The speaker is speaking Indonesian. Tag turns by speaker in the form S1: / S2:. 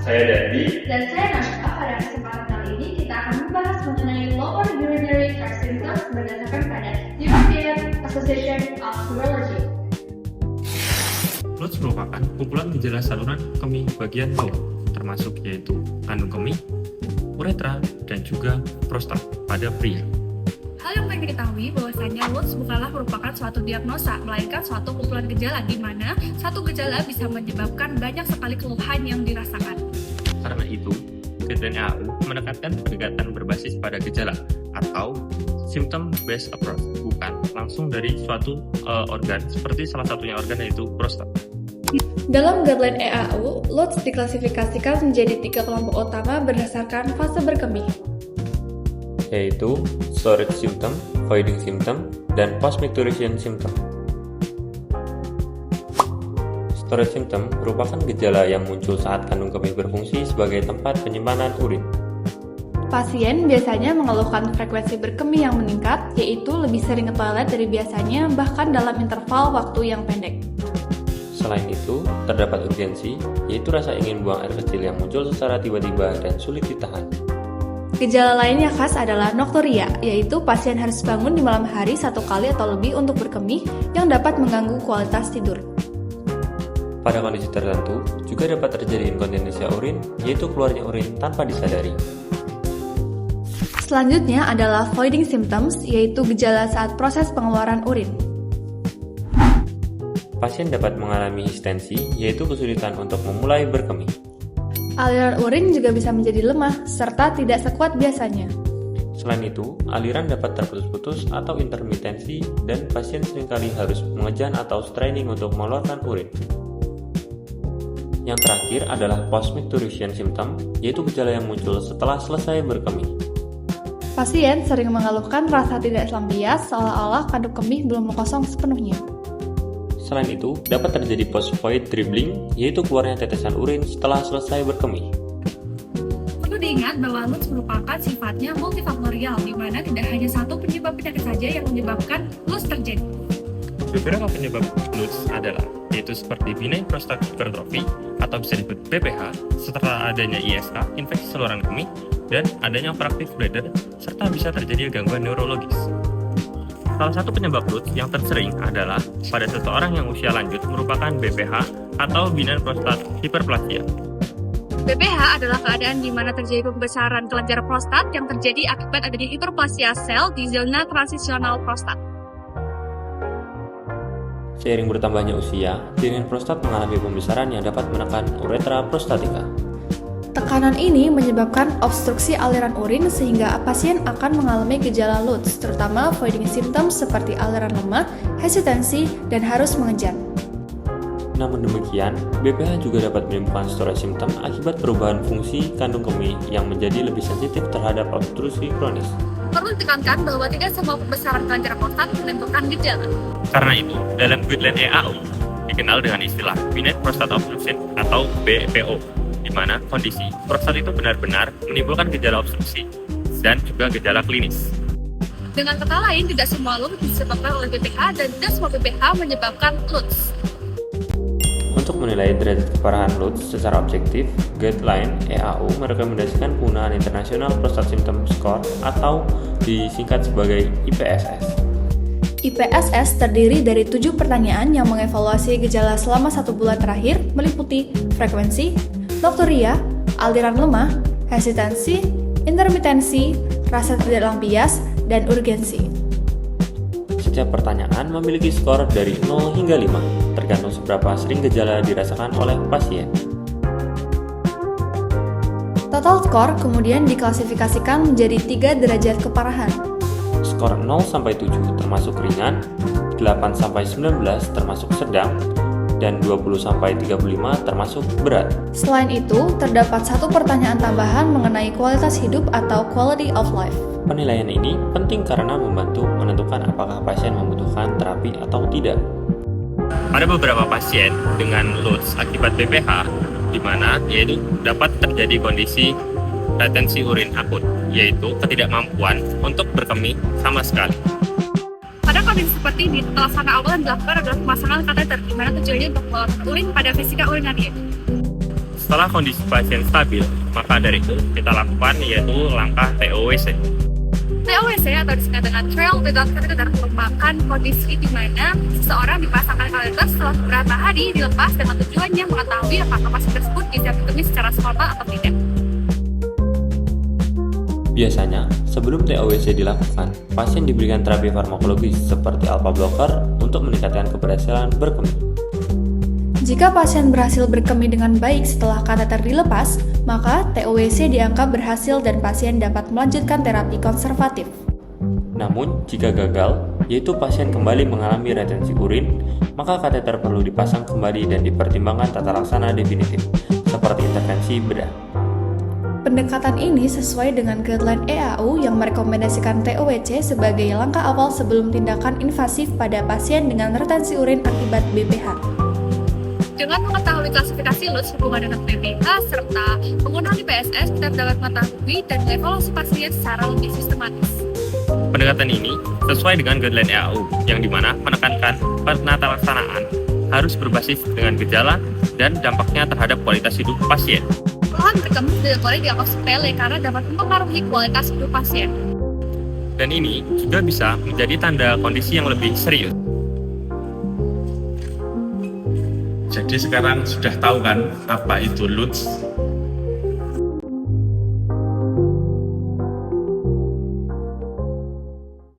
S1: Saya Dandi.
S2: Dan saya Nashka. Pada kesempatan kali ini kita akan membahas mengenai lower urinary tract symptoms berdasarkan pada European Association of Urology.
S3: LUTS merupakan kumpulan gejala saluran kemih bagian bawah, termasuk yaitu kandung kemih, uretra, dan juga prostat pada pria.
S4: Hal yang pengen diketahui bahwasanya LUTS bukanlah merupakan suatu diagnosa, melainkan suatu kumpulan gejala di mana satu gejala bisa menyebabkan banyak sekali keluhan yang dirasakan.
S3: Karena itu, Guideline EAU menekankan pendekatan berbasis pada gejala atau symptom based approach, bukan langsung dari suatu organ seperti salah satunya organ yaitu prostat.
S5: Dalam Guideline EAU, LUTS diklasifikasikan menjadi 3 kelompok utama berdasarkan fase berkemih,
S6: yaitu storage symptom, voiding symptom, dan post-micturition symptom. Storage symptom merupakan gejala yang muncul saat kandung kemih berfungsi sebagai tempat penyimpanan urin.
S5: Pasien biasanya mengeluhkan frekuensi berkemih yang meningkat, yaitu lebih sering ke toilet dari biasanya, bahkan dalam interval waktu yang pendek.
S6: Selain itu, terdapat urgensi, yaitu rasa ingin buang air kecil yang muncul secara tiba-tiba dan sulit ditahan.
S5: Gejala lain yang khas adalah nokturia, yaitu pasien harus bangun di malam hari 1 kali atau lebih untuk berkemih yang dapat mengganggu kualitas tidur.
S6: Pada kondisi tertentu, juga dapat terjadi inkontinensia urin, yaitu keluarnya urin tanpa disadari.
S5: Selanjutnya adalah voiding symptoms, yaitu gejala saat proses pengeluaran urin.
S6: Pasien dapat mengalami histensi, yaitu kesulitan untuk memulai berkemih.
S5: Aliran urin juga bisa menjadi lemah, serta tidak sekuat biasanya.
S6: Selain itu, aliran dapat terputus-putus atau intermitensi, dan pasien seringkali harus mengejan atau straining untuk mengeluarkan urin. Yang terakhir adalah post-micturition symptom, yaitu gejala yang muncul setelah selesai berkemih.
S5: Pasien sering mengeluhkan rasa tidak lampias, seolah-olah kandung kemih belum kosong sepenuhnya.
S6: Selain itu, dapat terjadi post-void dribbling, yaitu keluarnya tetesan urin setelah selesai berkemih.
S4: Perlu diingat bahwa LUTS merupakan sifatnya multifaktorial, di mana tidak hanya satu penyebab penyakit saja yang menyebabkan LUTS terjadi.
S3: Beberapa penyebab LUTS adalah yaitu seperti benign prostate hypertrophy atau bisa disebut BPH, serta adanya ISK, infeksi saluran kemih, dan adanya overactive bladder, serta bisa terjadi gangguan neurologis. Salah satu penyebab LUTS yang tersering adalah pada seseorang yang usia lanjut merupakan BPH atau benign prostate hyperplasia.
S4: BPH adalah keadaan di mana terjadi pembesaran kelenjar prostat yang terjadi akibat adanya hiperplasia sel di zona transisional prostat.
S6: Seiring bertambahnya usia, jaringan prostat mengalami pembesaran yang dapat menekan uretra prostatika.
S5: Tekanan ini menyebabkan obstruksi aliran urin sehingga pasien akan mengalami gejala LUTS, terutama voiding symptoms seperti aliran lemah, hesitansi, dan harus mengejan.
S6: Namun demikian, BPH juga dapat menimbulkan storage symptom akibat perubahan fungsi kandung kemih yang menjadi lebih sensitif terhadap obstruksi kronis.
S4: Perlu ditekankan bahwa tidak semua pembesaran kelenjar prostat menimbulkan gejala.
S3: Karena itu, dalam Guideline EAU dikenal dengan istilah benign prostate obstruction atau BPO, di mana kondisi prostat itu benar-benar menimbulkan gejala obstruksi dan juga gejala klinis.
S4: Dengan kata lain, tidak semua LUTS disebabkan oleh BPH dan tidak semua BPH menyebabkan LUTS.
S6: Untuk menilai derajat keparahan LUTS secara objektif, Guideline EAU merekomendasikan penggunaan International Prostate Symptom Score atau disingkat sebagai IPSS.
S5: IPSS terdiri dari 7 pertanyaan yang mengevaluasi gejala selama 1 bulan terakhir, meliputi frekuensi, nokturia, aliran lemah, hesitansi, intermitensi, rasa tidak lampias, dan urgensi.
S6: Setiap pertanyaan memiliki skor dari 0 hingga 5, tergantung seberapa sering gejala dirasakan oleh pasien.
S5: Total skor kemudian diklasifikasikan menjadi 3 derajat keparahan.
S6: Skor 0-7 termasuk ringan, 8-19 termasuk sedang, dan 20-35 termasuk berat.
S5: Selain itu, terdapat 1 pertanyaan tambahan mengenai kualitas hidup atau quality of life.
S6: Penilaian ini penting karena membantu menentukan apakah pasien membutuhkan terapi atau tidak.
S3: Pada beberapa pasien dengan LUTS akibat BPH, di mana yaitu dapat terjadi kondisi retensi urin akut, yaitu ketidakmampuan untuk berkemih sama sekali.
S4: Pada kondisi seperti ini, pelaksana awal yang dilakukan adalah pemasangan kateter, di mana tujuannya untuk mengeluarkan urin pada vesika urinaria.
S3: Setelah kondisi pasien stabil, maka dari itu kita lakukan yaitu langkah TOWC.
S4: TOWC atau disingkat dengan Trial Without Catheter merupakan kondisi di mana seseorang dipasangkan kateter setelah beberapa hari dilepas dengan tujuannya mengetahui apakah pasien tersebut bisa berkemih secara normal atau tidak.
S6: Biasanya, sebelum TOWC dilakukan, pasien diberikan terapi farmakologis seperti alpha blocker untuk meningkatkan keberhasilan berkemih.
S5: Jika pasien berhasil berkemih dengan baik setelah kateter dilepas, maka TOWC dianggap berhasil dan pasien dapat melanjutkan terapi konservatif.
S6: Namun, jika gagal, yaitu pasien kembali mengalami retensi urin, maka kateter perlu dipasang kembali dan dipertimbangkan tata laksana definitif, seperti intervensi bedah.
S5: Pendekatan ini sesuai dengan guideline EAU yang merekomendasikan TOWC sebagai langkah awal sebelum tindakan invasif pada pasien dengan retensi urin akibat BPH.
S4: Dengan mengetahui klasifikasi LUTS hubungan dengan BPH serta penggunaan IPSS, kita dapat mengetahui dan mengevaluasi pasien secara lebih sistematis.
S3: Pendekatan ini sesuai dengan guideline EAU yang dimana menekankan penata laksanaan harus berbasis dengan gejala dan dampaknya terhadap kualitas hidup pasien.
S4: Keluhan berkemih tidak boleh dianggap sepele karena dapat mempengaruhi kualitas hidup pasien.
S3: Dan ini juga bisa menjadi tanda kondisi yang lebih serius.
S1: Jadi sekarang sudah tahu kan apa itu LUTS?